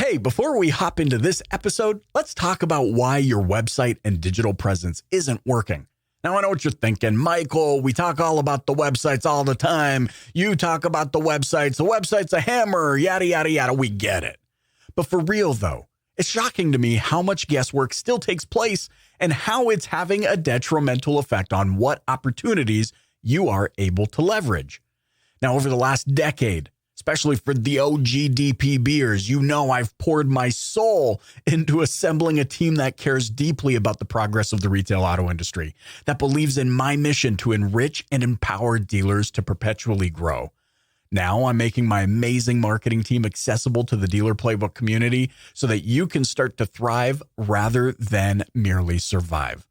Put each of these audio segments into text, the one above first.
Hey, before we hop into this episode, let's talk about why your website and digital presence isn't working. Now, I know what you're thinking. Michael, we talk all about the websites all the time. You talk about the websites. The website's a hammer, yada, yada, yada. We get it. But for real, though, it's shocking to me how much guesswork still takes place and how it's having a detrimental effect on what opportunities you are able to leverage. Now, over the last decade, especially for the OG DPBers, you know I've poured my soul into assembling a team that cares deeply about the progress of the retail auto industry, that believes in my mission to enrich and empower dealers to perpetually grow. Now I'm making my amazing marketing team accessible to the Dealer Playbook community so that you can start to thrive rather than merely survive.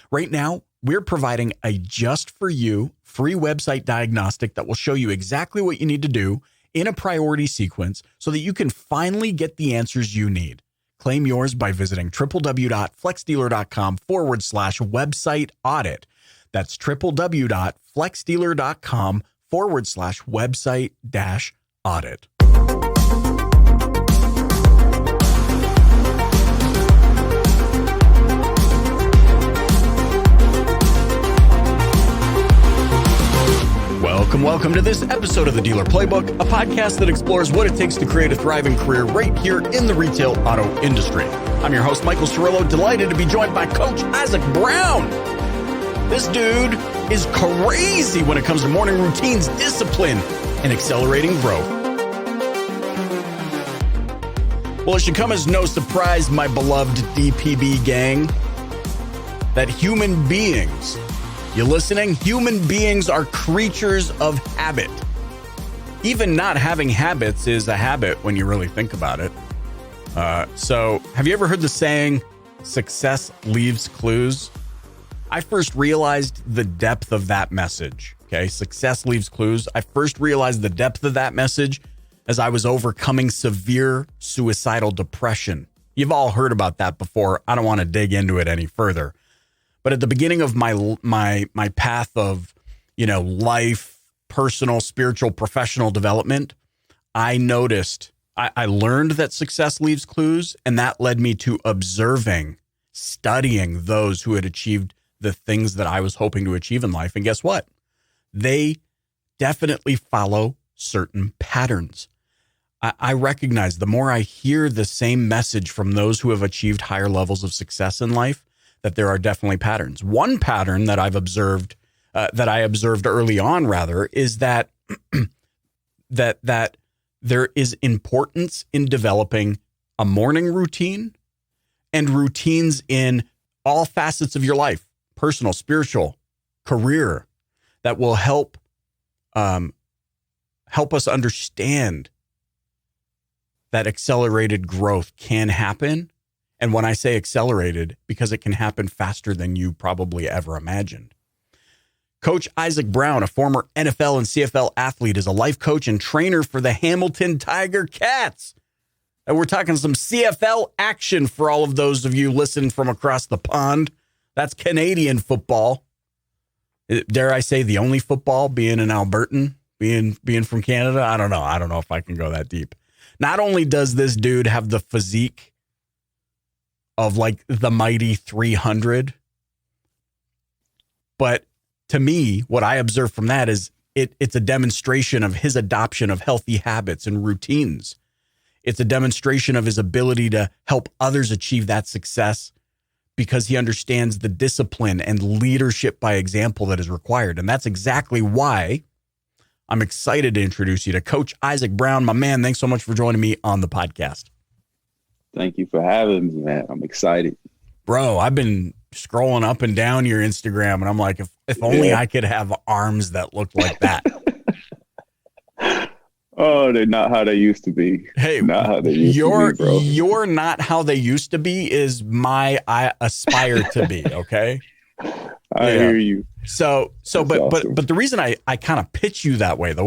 Right now, we're providing a just-for-you free website diagnostic that will show you exactly what you need to do in a priority sequence so that you can finally get the answers you need. Claim yours by visiting www.flexdealer.com/website audit. That's www.flexdealer.com/website-audit. Welcome to this episode of the Dealer Playbook, a podcast that explores what it takes to create a thriving career right here in the retail auto industry. I'm your host, Michael Cirillo, delighted to be joined by Coach Isaac Brown. This dude is crazy when it comes to morning routines, discipline, and accelerating growth. Well, it should come as no surprise, my beloved DPB gang, that human beings, you listening? Human beings are creatures of habit. Even not having habits is a habit when you really think about it. So have you ever heard the saying, success leaves clues? I first realized the depth of that message. Okay, success leaves clues. I first realized the depth of that message as I was overcoming severe suicidal depression. You've all heard about that before. I don't want to dig into it any further. But at the beginning of my path of, life, personal, spiritual, professional development, I noticed, I learned that success leaves clues, and that led me to studying those who had achieved the things that I was hoping to achieve in life. And guess what? They definitely follow certain patterns. I recognize the more I hear the same message from those who have achieved higher levels of success in life, that there are definitely patterns. One pattern that I observed early on, is that that there is importance in developing a morning routine and routines in all facets of your life, personal, spiritual, career, that will help us understand that accelerated growth can happen. And when I say accelerated, because it can happen faster than you probably ever imagined. Coach Isaac Brown, a former NFL and CFL athlete, is a life coach and trainer for the Hamilton Tiger Cats. And we're talking some CFL action for all of those of you listening from across the pond. That's Canadian football. Dare I say the only football, being an Albertan, being from Canada? I don't know. I don't know if I can go that deep. Not only does this dude have the physique of like the mighty 300. But to me, what I observe from that is it's a demonstration of his adoption of healthy habits and routines. It's a demonstration of his ability to help others achieve that success because he understands the discipline and leadership by example that is required. And that's exactly why I'm excited to introduce you to Coach Isaac Brown. My man, thanks so much for joining me on the podcast. Thank you for having me, man. I'm excited. Bro, I've been scrolling up and down your Instagram, and I'm like, if only I could have arms that looked like that. Oh, they're not how they used to be. Hey, not how they used to be, bro. You're not how they used to be is I aspire to be, okay? I hear you. So, but awesome. but the reason I kind of pitch you that way, the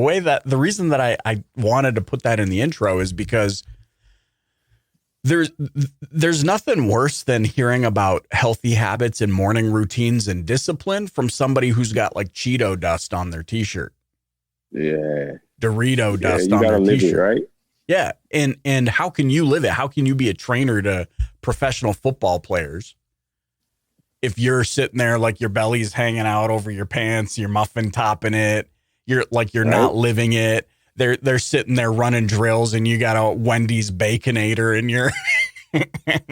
reason that I wanted to put that in the intro is because there's nothing worse than hearing about healthy habits and morning routines and discipline from somebody who's got like Cheeto dust on their t-shirt. Yeah. Dorito dust on their t-shirt. It, right? Yeah. And how can you live it? How can you be a trainer to professional football players if you're sitting there like your belly's hanging out over your pants, you're muffin topping it, you're Right. not living it. They're sitting there running drills and you got a Wendy's Baconator in your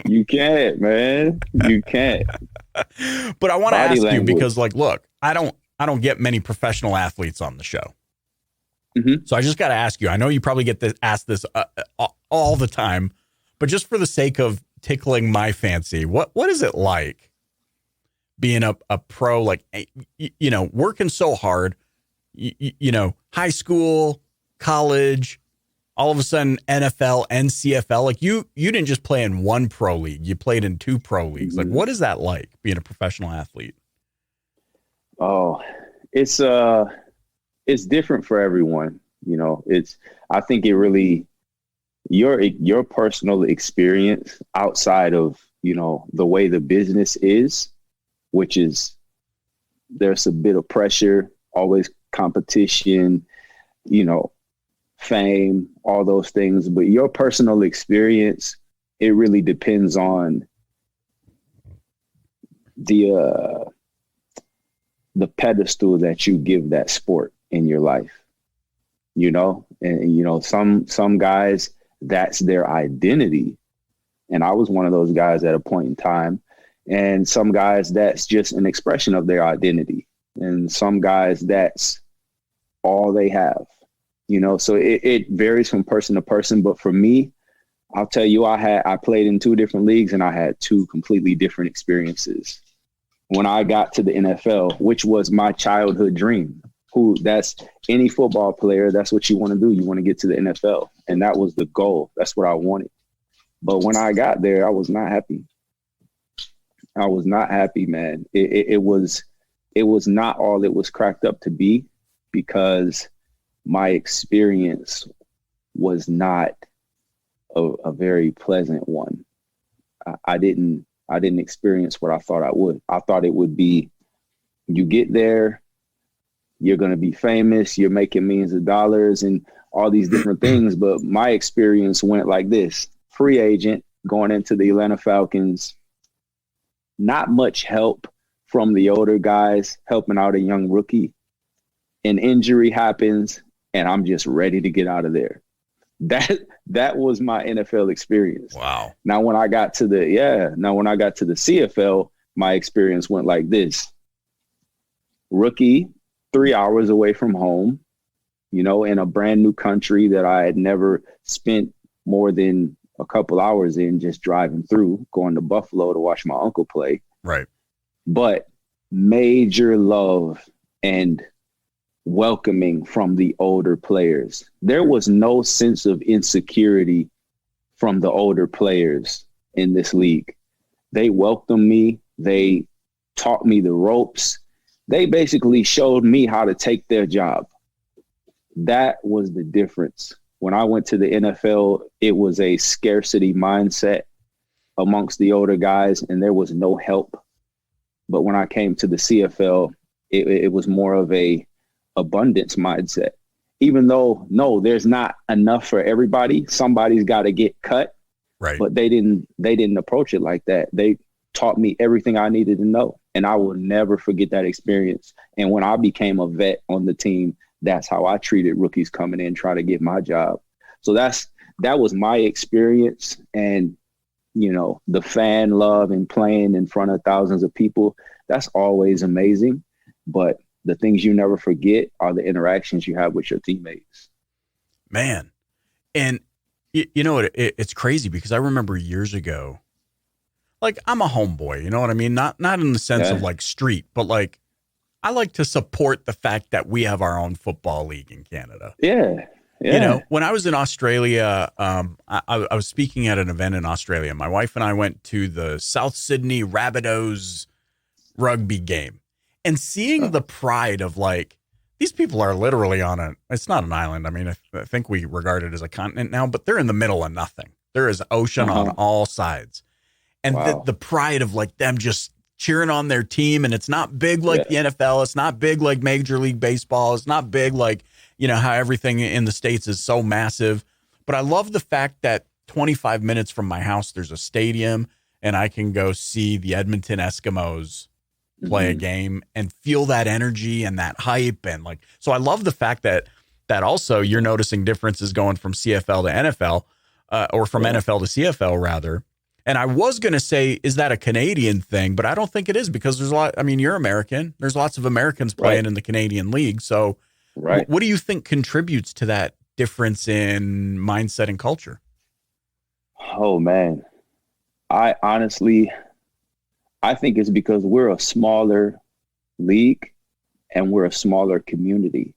You can't, man. You can't. But I want to Body ask you language. because like, look, I don't get many professional athletes on the show. Mhm. So I just got to ask you, I know you probably get asked this all the time, but just for the sake of tickling my fancy, what is it like being a pro, like, you know, working so hard, you know, high school, college, all of a sudden NFL and CFL, like you didn't just play in one pro league, you played in 2 pro leagues. Like, what is that like being a professional athlete? Oh, it's different for everyone. You know, I think it really, your personal experience outside of, you know, the way the business is, which is there's a bit of pressure, always competition, you know, fame, all those things. But your personal experience, it really depends on the pedestal that you give that sport in your life, you know. And you know, some guys, that's their identity, and I was one of those guys at a point in time. And some guys, that's just an expression of their identity, and some guys, that's all they have, you know. So it varies from person to person. But for me, I'll tell you, I played in 2 different leagues and I had 2 completely different experiences. When I got to the NFL, which was my childhood dream, that's any football player, that's what you want to do. You want to get to the NFL. And that was the goal. That's what I wanted. But when I got there, I was not happy. I was not happy, man. It was not all it was cracked up to be, because my experience was not a very pleasant one. I didn't experience what I thought I would. I thought it would be, you get there, you're going to be famous, you're making millions of dollars and all these different things. But my experience went like this: free agent, going into the Atlanta Falcons, not much help from the older guys helping out a young rookie. An injury happens and I'm just ready to get out of there. That was my NFL experience. Wow. Now, when I got to the CFL, my experience went like this: rookie, 3 hours away from home, you know, in a brand new country that I had never spent more than a couple hours in, just driving through, going to Buffalo to watch my uncle play. Right. But major love and welcoming from the older players. There was no sense of insecurity from the older players in this league. They welcomed me. They taught me the ropes. They basically showed me how to take their job. That was the difference. When I went to the NFL, it was a scarcity mindset amongst the older guys, and there was no help. But when I came to the CFL, it was more of a abundance mindset. Even though, no, there's not enough for everybody. Somebody's got to get cut. Right. But they didn't approach it like that. They taught me everything I needed to know. And I will never forget that experience. And when I became a vet on the team, that's how I treated rookies coming in, trying to get my job. So that was my experience. And, you know, the fan love and playing in front of thousands of people, that's always amazing. But the things you never forget are the interactions you have with your teammates. Man. And you know what? It's crazy because I remember years ago, like, I'm a homeboy, you know what I mean? Not in the sense of like street, but like, I like to support the fact that we have our own football league in Canada. Yeah. You know, when I was in Australia, I was speaking at an event in Australia. My wife and I went to the South Sydney Rabbitohs rugby game, and seeing the pride of like, these people are literally it's not an island. I mean, I think we regard it as a continent now, but they're in the middle of nothing. There is ocean on all sides. And the pride of like them just cheering on their team. And it's not big like the NFL. It's not big like Major League Baseball. It's not big like, you know, how everything in the States is so massive. But I love the fact that 25 minutes from my house, there's a stadium and I can go see the Edmonton Eskimos play a game and feel that energy and that hype. And like, so I love the fact that also you're noticing differences going from CFL to NFL, or from NFL to CFL rather. And I was going to say, is that a Canadian thing? But I don't think it is, because there's a lot, I mean, you're American. There's lots of Americans playing in the Canadian league. So what do you think contributes to that difference in mindset and culture? Oh man, I think it's because we're a smaller league and we're a smaller community.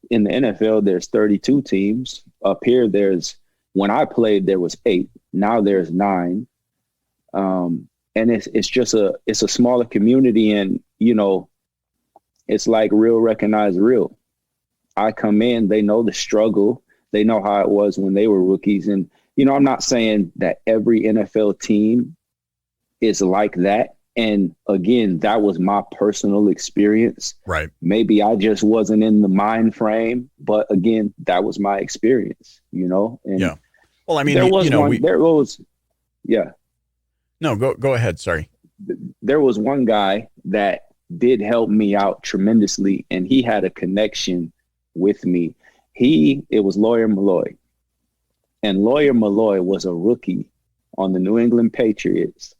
In the NFL, there's 32 teams. Up here, when I played, there was 8. Now there's 9. And it's a smaller community, and, it's like real recognize real. I come in, they know the struggle. They know how it was when they were rookies. And, I'm not saying that every NFL team is like that. And again, that was my personal experience. Right. Maybe I just wasn't in the mind frame, but again, that was my experience, And yeah. Well, I mean, yeah. No, go ahead. Sorry. There was one guy that did help me out tremendously, and he had a connection with me. It was Lawyer Malloy. And Lawyer Malloy was a rookie on the New England Patriots,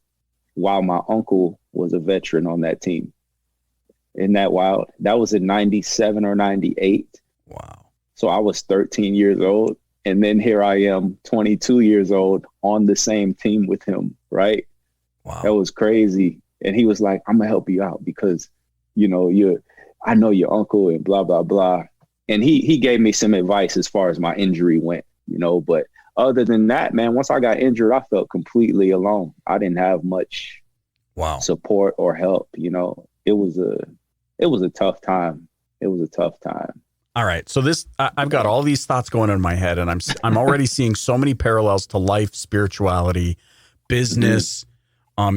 while my uncle was a veteran on that team. Isn't that wild? That was in 97 or 98. Wow. So I was 13 years old. And then here I am, 22 years old, on the same team with him, right? Wow. That was crazy. And he was like, I'm going to help you out because, I know your uncle and blah, blah, blah. And he gave me some advice as far as my injury went, but other than that, man, once I got injured, I felt completely alone. I didn't have much support or help. It was a tough time. It was a tough time. All right. So I've got all these thoughts going on in my head, and I'm already seeing so many parallels to life, spirituality, business,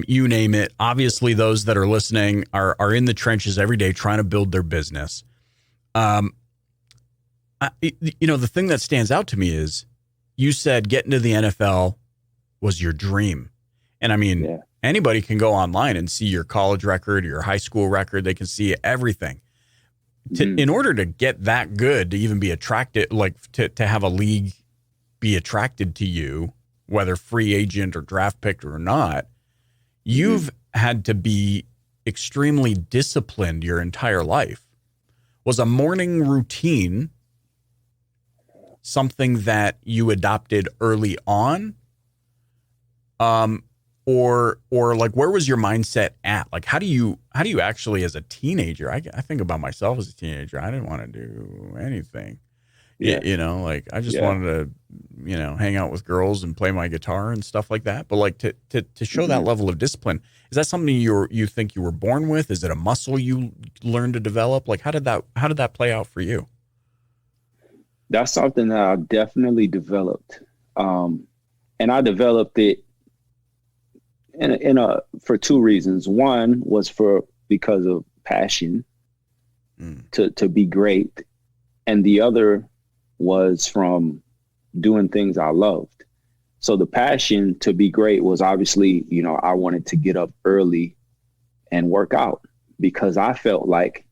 you name it. Obviously, those that are listening are in the trenches every day trying to build their business. The thing that stands out to me is, you said getting to the NFL was your dream. And I mean, anybody can go online and see your college record, your high school record. They can see everything. In order to get that good, to even be attracted, like to have a league be attracted to you, whether free agent or draft pick or not, you've had to be extremely disciplined your entire life. Was a morning routine something that you adopted early on? Or like, where was your mindset at? Like, how do you actually, as a teenager, I think about myself as a teenager, I didn't want to do anything. Yeah. I just wanted to, hang out with girls and play my guitar and stuff like that. But like to show that level of discipline, is that something you think you were born with? Is it a muscle you learned to develop? Like, how did that play out for you? That's something that I definitely developed. And I developed it for 2 reasons. One was because of passion to be great. And the other was from doing things I loved. So the passion to be great was obviously, I wanted to get up early and work out because I felt like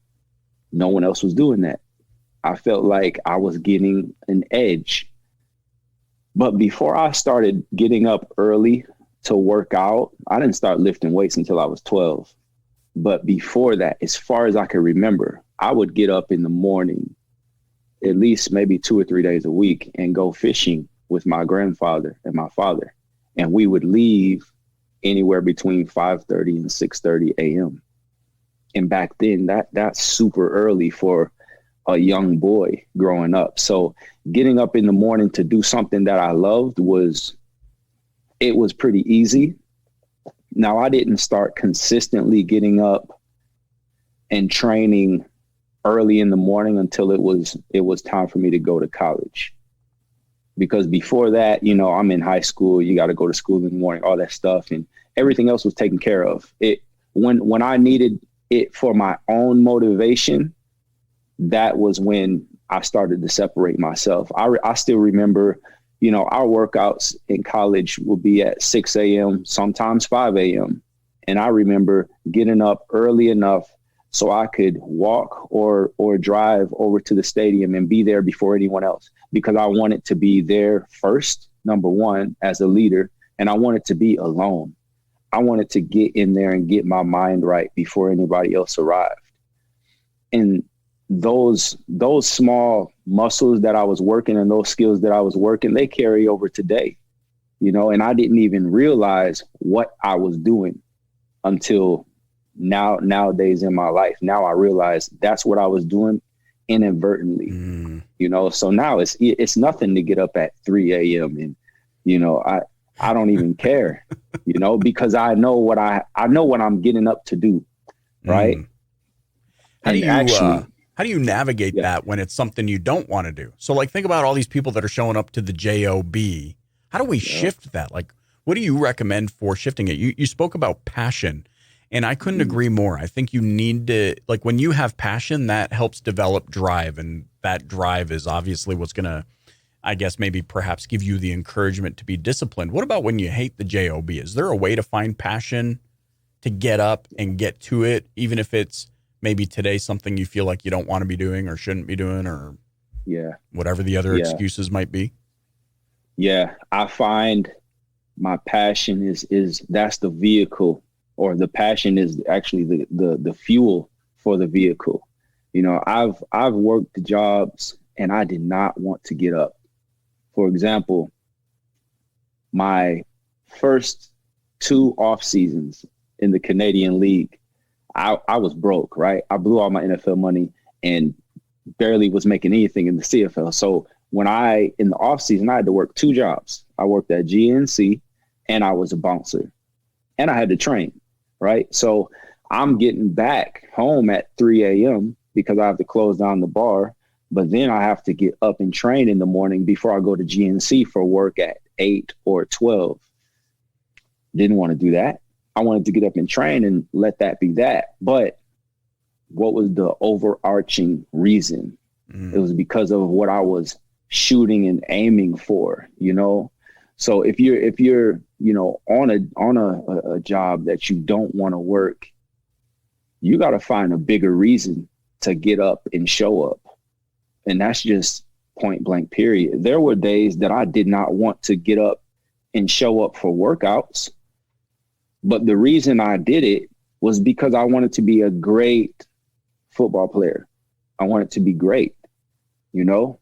no one else was doing that. I felt like I was getting an edge. But before I started getting up early to work out, I didn't start lifting weights until I was 12. But before that, as far as I can remember, I would get up in the morning, at least maybe 2 or 3 days a week, and go fishing with my grandfather and my father. And we would leave anywhere between 5:30 and 6:30 a.m. And back then, that's super early for a young boy growing up. So getting up in the morning to do something that I loved was pretty easy. Now, I didn't start consistently getting up and training early in the morning until it was time for me to go to college. Because before that, I'm in high school, you got to go to school in the morning, all that stuff, and everything else was taken care of. When I needed it for my own motivation, that was when I started to separate myself. I still remember, you know, our workouts in college would be at 6 a.m., sometimes 5 a.m. And I remember getting up early enough so I could walk or drive over to the stadium and be there before anyone else, because I wanted to be there first, number one, as a leader, and I wanted to be alone. I wanted to get in there and get my mind right before anybody else arrived. And those small muscles that I was working and those skills that I was working, they carry over today, you know, and I didn't even realize what I was doing until nowadays in my life. Now I realize that's what I was doing inadvertently, you know. So now it's nothing to get up at 3 a.m. and, you know, I don't even care, you know, because I know what I'm getting up to do. Right. How do you navigate that when it's something you don't want to do? So like, think about all these people that are showing up to the job. How do we shift that? Like, what do you recommend for shifting it? You spoke about passion, and I couldn't agree more. I think you need to, like, when you have passion, that helps develop drive, and that drive is obviously what's going to, I guess, maybe perhaps give you the encouragement to be disciplined. What about when you hate the job? Is there a way to find passion to get up and get to it, even if it's maybe today something you feel like you don't want to be doing or shouldn't be doing, or whatever the other excuses might be? Yeah, I find my passion is that's the vehicle, or the passion is actually the fuel for the vehicle. You know, I've worked jobs and I did not want to get up. For example, my first 2 off seasons in the Canadian League, I was broke, right? I blew all my NFL money and barely was making anything in the CFL. So when in the off season, I had to work 2 jobs. I worked at GNC and I was a bouncer, and I had to train, right? So I'm getting back home at 3 a.m. because I have to close down the bar, but then I have to get up and train in the morning before I go to GNC for work at 8 or 12. Didn't want to do that. I wanted to get up and train and let that be that. But what was the overarching reason? It was because of what I was shooting and aiming for, you know? So if you're, you know, on a job that you don't want to work, you got to find a bigger reason to get up and show up. And that's just point blank, period. There were days that I did not want to get up and show up for workouts. But the reason I did it was because I wanted to be a great football player. I wanted to be great, you know?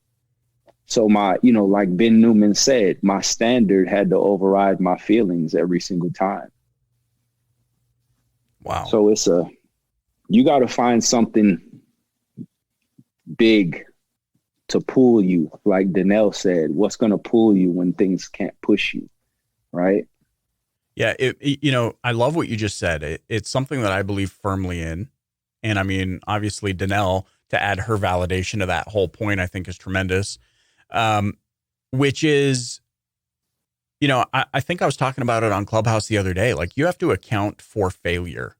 So like Ben Newman said, my standard had to override my feelings every single time. Wow. So you got to find something big to pull you. Like Danelle said, what's going to pull you when things can't push you, right? Yeah, you know, I love what you just said. It's something that I believe firmly in. And I mean, obviously, Danelle, to add her validation to that whole point, I think is tremendous. Which is, you know, I think I was talking about it on Clubhouse the other day. Like, you have to account for failure.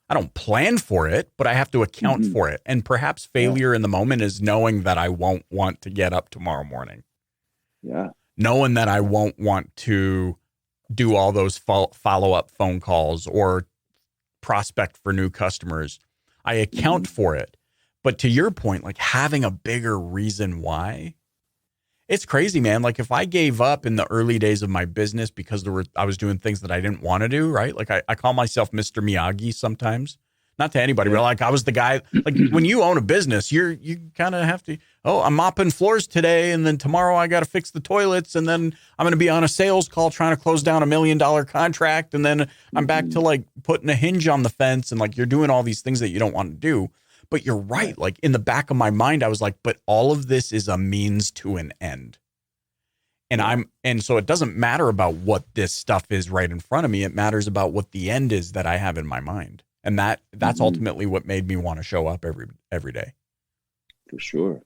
I don't plan for it, but I have to account for it. And perhaps failure in the moment is knowing that I won't want to get up tomorrow morning. Yeah. Knowing that I won't want to do all those follow-up phone calls or prospect for new customers. I account for it. But to your point, like, having a bigger reason why, it's crazy, man. Like, if I gave up in the early days of my business because I was doing things that I didn't want to do, right? Like, I call myself Mr. Miyagi sometimes. Not to anybody, but like, I was the guy, like, when you own a business, you kind of have to, I'm mopping floors today, and then tomorrow I got to fix the toilets, and then I'm going to be on a sales call trying to close down $1 million contract, and then I'm back to, like, putting a hinge on the fence, and, like, you're doing all these things that you don't want to do. But you're right. Like, in the back of my mind, I was like, but all of this is a means to an end. And so it doesn't matter about what this stuff is right in front of me. It matters about what the end is that I have in my mind. And that's ultimately what made me want to show up every day. For sure.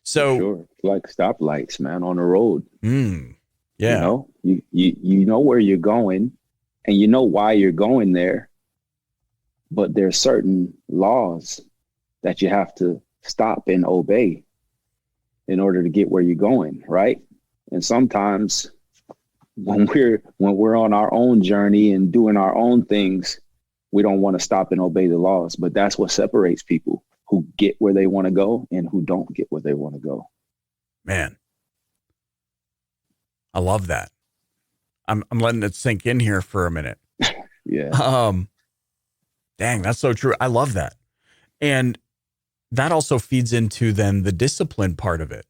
So, for sure. It's like stoplights, man, on the road. Yeah. You know, you know where you're going, and you know why you're going there, but there's certain laws that you have to stop and obey. in order to get where you're going, right? And sometimes when we're on our own journey and doing our own things, we don't want to stop and obey the laws. But that's what separates people who get where they want to go and who don't get where they want to go. Man, I love that. I'm letting it sink in here for a minute. Yeah. Dang, that's so true. I love that. And that also feeds into then the discipline part of it,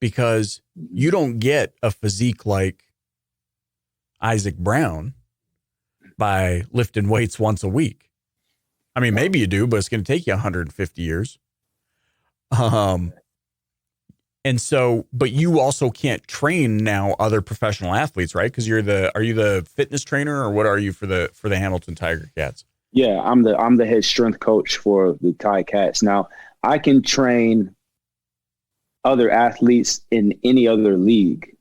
because you don't get a physique like Isaac Brown by lifting weights once a week. I mean, maybe you do, but it's going to take you 150 years. And so, but you also can't train now other professional athletes, right? Because are you the fitness trainer, or what are you for the Hamilton Tiger Cats? Yeah, I'm the head strength coach for the Tie Cats. Now, I can train other athletes in any other league,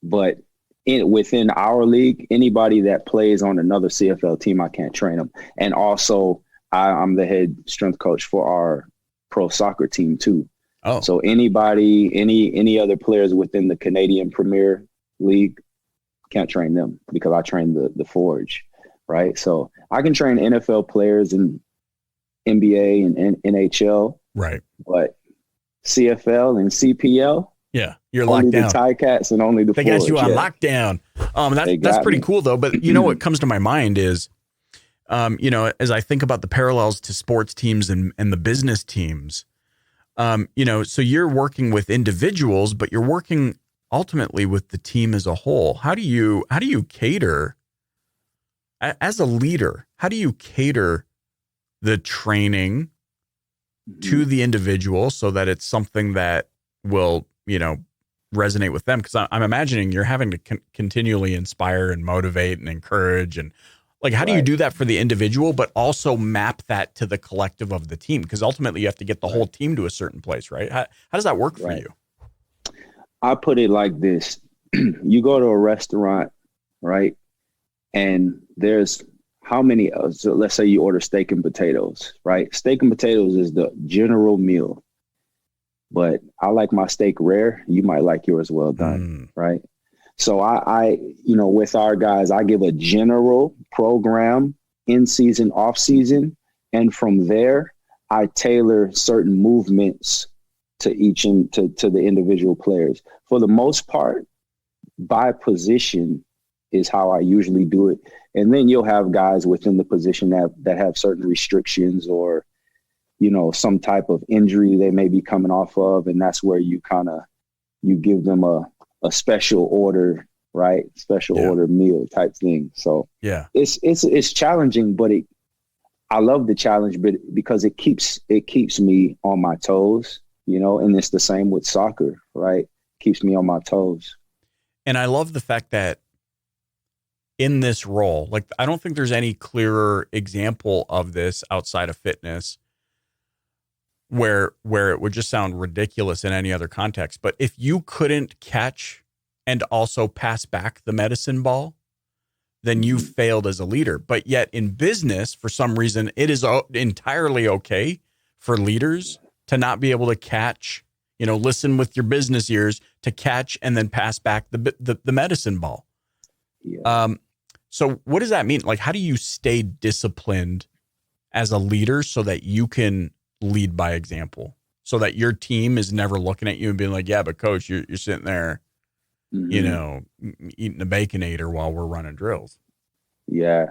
but within our league, anybody that plays on another CFL team, I can't train them. And also, I'm the head strength coach for our pro soccer team too. Oh, so anybody, any other players within the Canadian Premier League, can't train them because I train the Forge, right? So I can train NFL players in NBA and NHL, right? But CFL and CPL, yeah, you're only locked down. The Tie Cats and only the they Forge, got you on lockdown. That's pretty me. cool though. But you know what comes to my mind is, as I think about the parallels to sports teams and the business teams, so you're working with individuals, but you're working ultimately with the team as a whole. How do you cater as a leader? How do you cater the training to the individual so that it's something that will, resonate with them? Because I'm imagining you're having to continually inspire and motivate and encourage, and like, how do you do that for the individual, but also map that to the collective of the team? Because ultimately you have to get the whole team to a certain place, right? How does that work for you? I put it like this. You go to a restaurant, right? And there's how many, so let's say you order steak and potatoes, right? Steak and potatoes is the general meal, but I like my steak rare. You might like yours well done, right? So I, with our guys, I give a general program in season, off season. And from there, I tailor certain movements to to the individual players. For the most part, by position is how I usually do it. And then you'll have guys within the position that have certain restrictions or, some type of injury they may be coming off of. And that's where you give them a special order, right? Special order meal type thing. So yeah, it's challenging, but I love the challenge, but because it keeps me on my toes, and it's the same with soccer, right? Keeps me on my toes. And I love the fact that in this role, like, I don't think there's any clearer example of this outside of fitness where it would just sound ridiculous in any other context. But if you couldn't catch and also pass back the medicine ball, then you failed as a leader. But yet in business, for some reason, it is entirely okay for leaders to not be able to catch, listen with your business ears, to catch and then pass back the medicine ball. Yeah. So what does that mean? Like, how do you stay disciplined as a leader so that you can lead by example, so that your team is never looking at you and being like, yeah, but coach, you're sitting there, eating a Baconator while we're running drills? Yeah.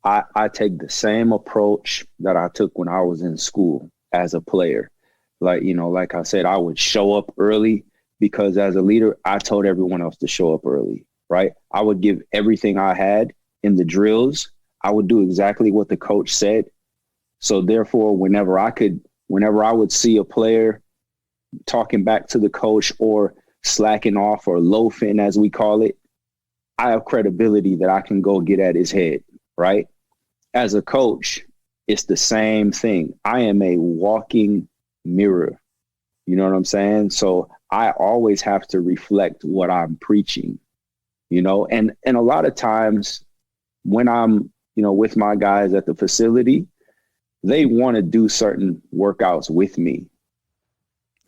I take the same approach that I took when I was in school as a player. Like, like I said, I would show up early because as a leader, I told everyone else to show up early, right? I would give everything I had in the drills. I would do exactly what the coach said. So therefore, whenever I would see a player talking back to the coach or slacking off or loafing, as we call it, I have credibility that I can go get at his head, right? As a coach, it's the same thing. I am a walking mirror. You know what I'm saying? So I always have to reflect what I'm preaching, and a lot of times when I'm, with my guys at the facility, they want to do certain workouts with me.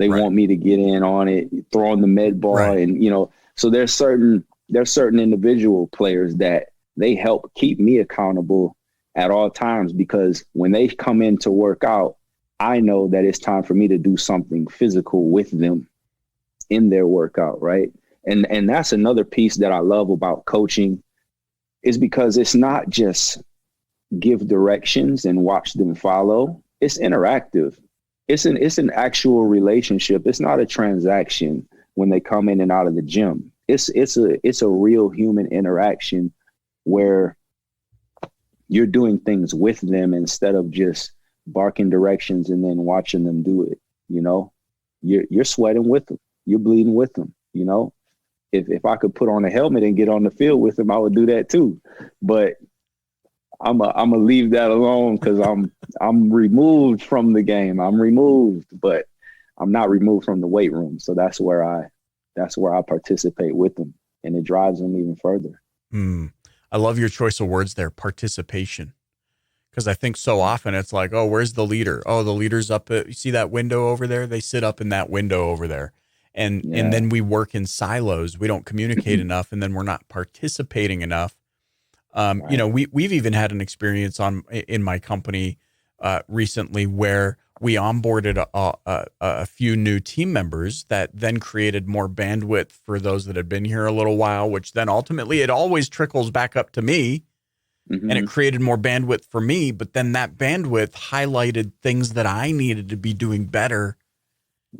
They Right. want me to get in on it, throwing the med ball. Right. And, so there's certain individual players that they help keep me accountable at all times, because when they come in to work out, I know that it's time for me to do something physical with them in their workout. Right. And that's another piece that I love about coaching, is because it's not just give directions and watch them follow. It's interactive. It's an actual relationship. It's not a transaction when they come in and out of the gym. It's a real human interaction where you're doing things with them instead of just barking directions and then watching them do it. You're sweating with them. You're bleeding with them. If I could put on a helmet and get on the field with them, I would do that too. But I'm gonna leave that alone, because I'm removed from the game. I'm removed, but I'm not removed from the weight room. So that's where I participate with them, and it drives them even further. I love your choice of words there, participation. Because I think so often it's like, oh, where's the leader? Oh, the leader's up you see that window over there? They sit up in that window over there. And then we work in silos. We don't communicate enough, and then we're not participating enough. Right. We've even had an experience in my company recently where we onboarded a few new team members that then created more bandwidth for those that had been here a little while, which then ultimately it always trickles back up to me. And it created more bandwidth for me, but then that bandwidth highlighted things that I needed to be doing better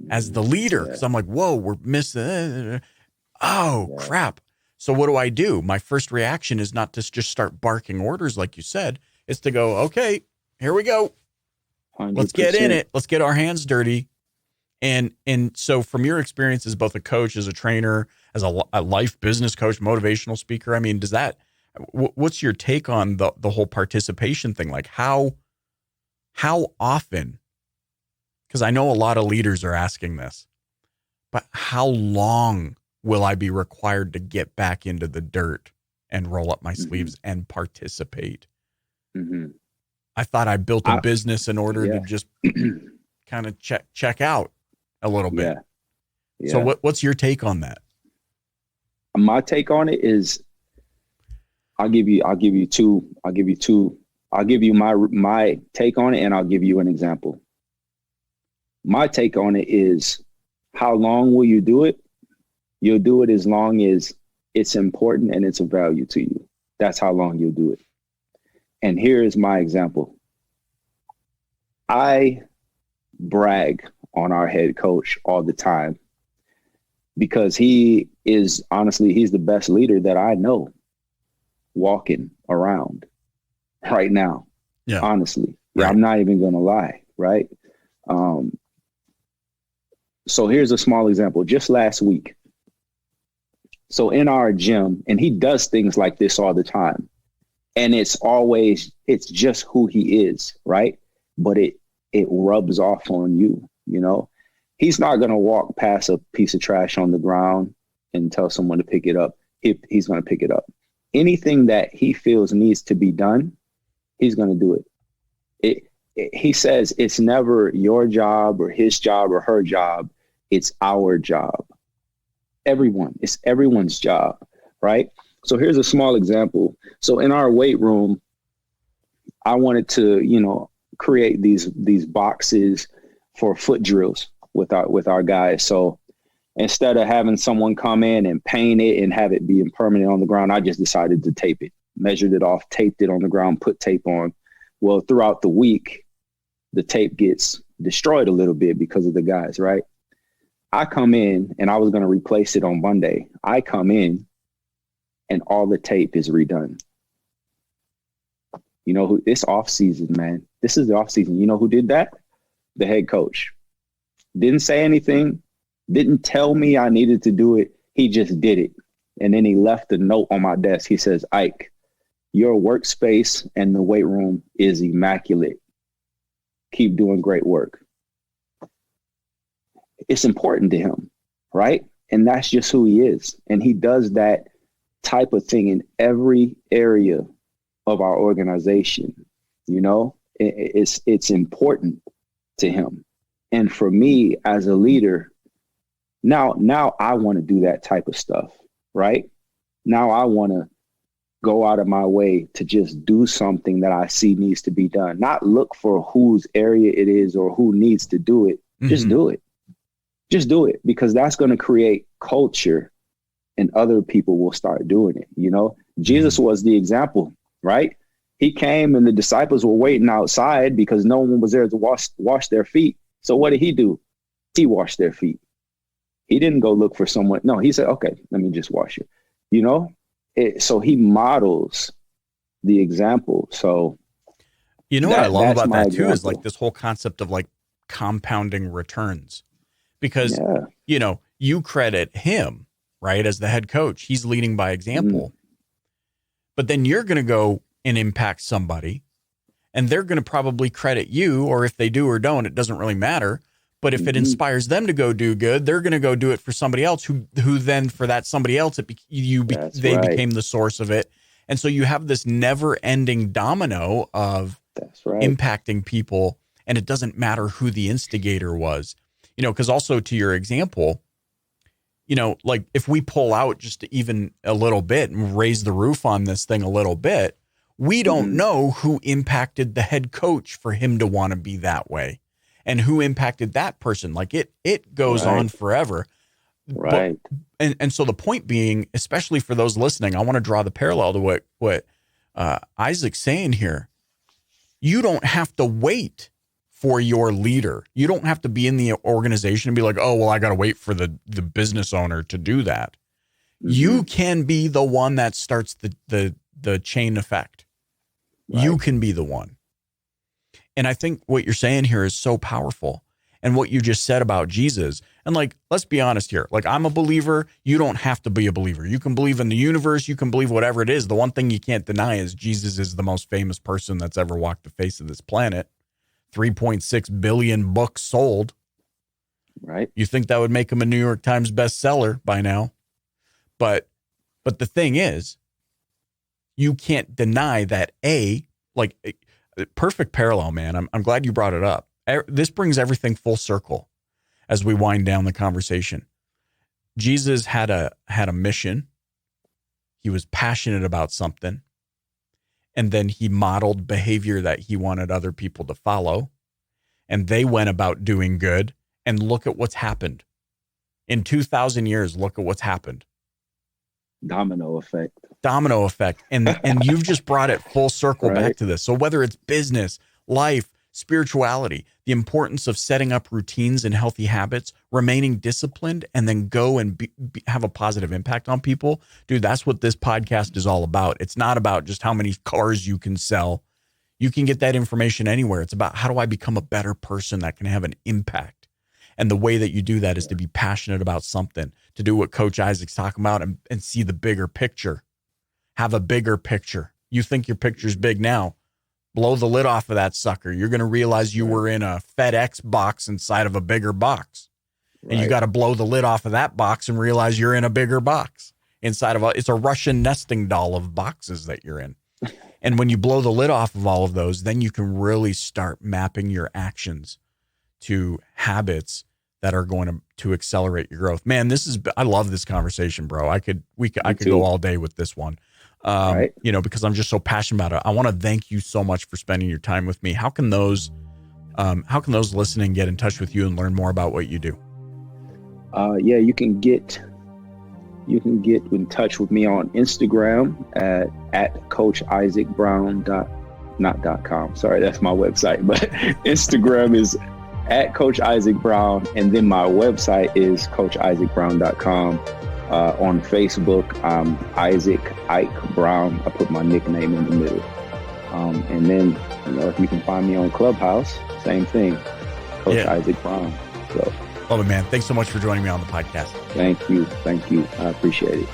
as the leader. Because I'm like, whoa, we're missing. Crap. So what do? My first reaction is not to just start barking orders like you said. It's to go, okay, here we go. 100%. Let's get in it. Let's get our hands dirty. And so from your experience as both a coach, as a trainer, as a life business coach, motivational speaker, I mean, what's your take on the whole participation thing? Like how often, because I know a lot of leaders are asking this, but how long will I be required to get back into the dirt and roll up my sleeves and participate? I thought I built a business in order to just kind of check out a little bit. Yeah. So what's your take on that? My take on it is, I'll give you my take on it, and I'll give you an example. My take on it is, how long will you do it? You'll do it as long as it's important and it's of value to you. That's how long you'll do it. And here is my example. I brag on our head coach all the time, because he's the best leader that I know walking around right now. Yeah. Honestly. Yeah, right. I'm not even going to lie. Right. So here's a small example. Just last week. So in our gym, and he does things like this all the time, and it's just who he is. Right. But it rubs off on you. He's not going to walk past a piece of trash on the ground and tell someone to pick it up. He's going to pick it up. Anything that he feels needs to be done, he's going to do it. He says it's never your job or his job or her job. It's our job. It's everyone's job, right? So here's a small example. So in our weight room, I wanted to, create these boxes for foot drills with our guys. So instead of having someone come in and paint it and have it be permanent on the ground, I just decided to tape it, measured it off, taped it on the ground, put tape on. Well, throughout the week, the tape gets destroyed a little bit because of the guys, right? I come in, and I was going to replace it on Monday. I come in and all the tape is redone. It's off season, man. This is the off season. You know who did that? The head coach. Didn't say anything. Didn't tell me I needed to do it. He just did it. And then he left a note on my desk. He says, Ike, your workspace and the weight room is immaculate. Keep doing great work. It's important to him, right? And that's just who he is. And he does that type of thing in every area of our organization. It's important to him. And for me as a leader, now I want to do that type of stuff, right? Now I want to go out of my way to just do something that I see needs to be done, not look for whose area it is or who needs to do it. Just do it. Just do it, because that's going to create culture and other people will start doing it. You know, Jesus was the example, right? He came and the disciples were waiting outside because no one was there to wash their feet. So what did he do? He washed their feet. He didn't go look for someone. No, he said, okay, let me just wash it. You know, so he models the example. So, you know, what I love about that too example. is like this whole concept of like compounding returns, because, you know, you credit him, right, as the head coach. He's leading by example, but then you're going to go and impact somebody, and they're going to probably credit you, or if they do or don't, it doesn't really matter. But if it inspires them to go do good, they're going to go do it for somebody else who then for that somebody else, they became the source of it. And so you have this never ending domino of impacting people. And it doesn't matter who the instigator was, you know, because also to your example, you know, like if we pull out just even a little bit and raise the roof on this thing a little bit, we don't know who impacted the head coach for him to want to be that way. And who impacted that person. Like it goes on forever. Right. But, and so the point being, especially for those listening, I want to draw the parallel to what Isaac's saying here. You don't have to wait for your leader. You don't have to be in the organization and be like, oh, well, I got to wait for the business owner to do that. You can be the one that starts the chain effect. You can be the one. And I think what you're saying here is so powerful. And what you just said about Jesus, and like, let's be honest here. Like, I'm a believer. You don't have to be a believer. You can believe in the universe. You can believe whatever it is. The one thing you can't deny is Jesus is the most famous person that's ever walked the face of this planet. 3.6 billion books sold. Right. You think that would make him a New York Times bestseller by now. But the thing is, you can't deny that perfect parallel, man. I'm glad you brought it up. This brings everything full circle as we wind down the conversation. Jesus had a mission. He was passionate about something. And then he modeled behavior that he wanted other people to follow. And they went about doing good. And look at what's happened. In 2,000 years, look at what's happened. Domino effect. And you've just brought it full circle back to this. So whether it's business, life, spirituality, the importance of setting up routines and healthy habits, remaining disciplined, and then go and have a positive impact on people. Dude, that's what this podcast is all about. It's not about just how many cars you can sell. You can get that information anywhere. It's about, how do I become a better person that can have an impact? And the way that you do that is to be passionate about something, to do what Coach Isaac's talking about and see the bigger picture. Have a bigger picture. You think your picture's big now. Blow the lid off of that sucker. You're going to realize you were in a FedEx box inside of a bigger box. And you got to blow the lid off of that box and realize you're in a bigger box inside of it's a Russian nesting doll of boxes that you're in. And when you blow the lid off of all of those, then you can really start mapping your actions to habits that are going to accelerate your growth. Man, I love this conversation, bro. I could go all day with this one. You know, because I'm just so passionate about it. I want to thank you so much for spending your time with me. How can those listening get in touch with you and learn more about what you do? You can get in touch with me on Instagram at Coach Isaac Brown .com. Sorry, that's my website, but Instagram is at Coach Isaac Brown, and then my website is CoachIsaacBrown.com. On Facebook, Isaac Ike Brown. I put my nickname in the middle. And then, you know, if you can find me on Clubhouse, same thing, Coach Isaac Brown. So, love it, man. Thanks so much for joining me on the podcast. Thank you. I appreciate it.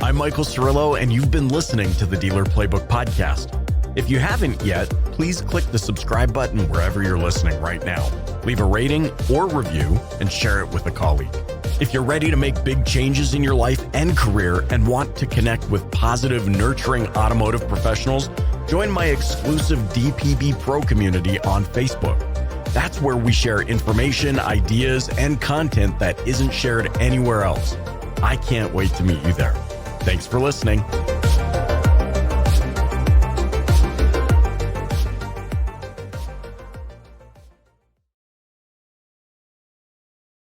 I'm Michael Cirillo, and you've been listening to the Dealer Playbook Podcast. If you haven't yet, please click the subscribe button wherever you're listening right now. Leave a rating or review and share it with a colleague. If you're ready to make big changes in your life and career and want to connect with positive, nurturing automotive professionals, join my exclusive DPB Pro community on Facebook. That's where we share information, ideas, and content that isn't shared anywhere else. I can't wait to meet you there. Thanks for listening.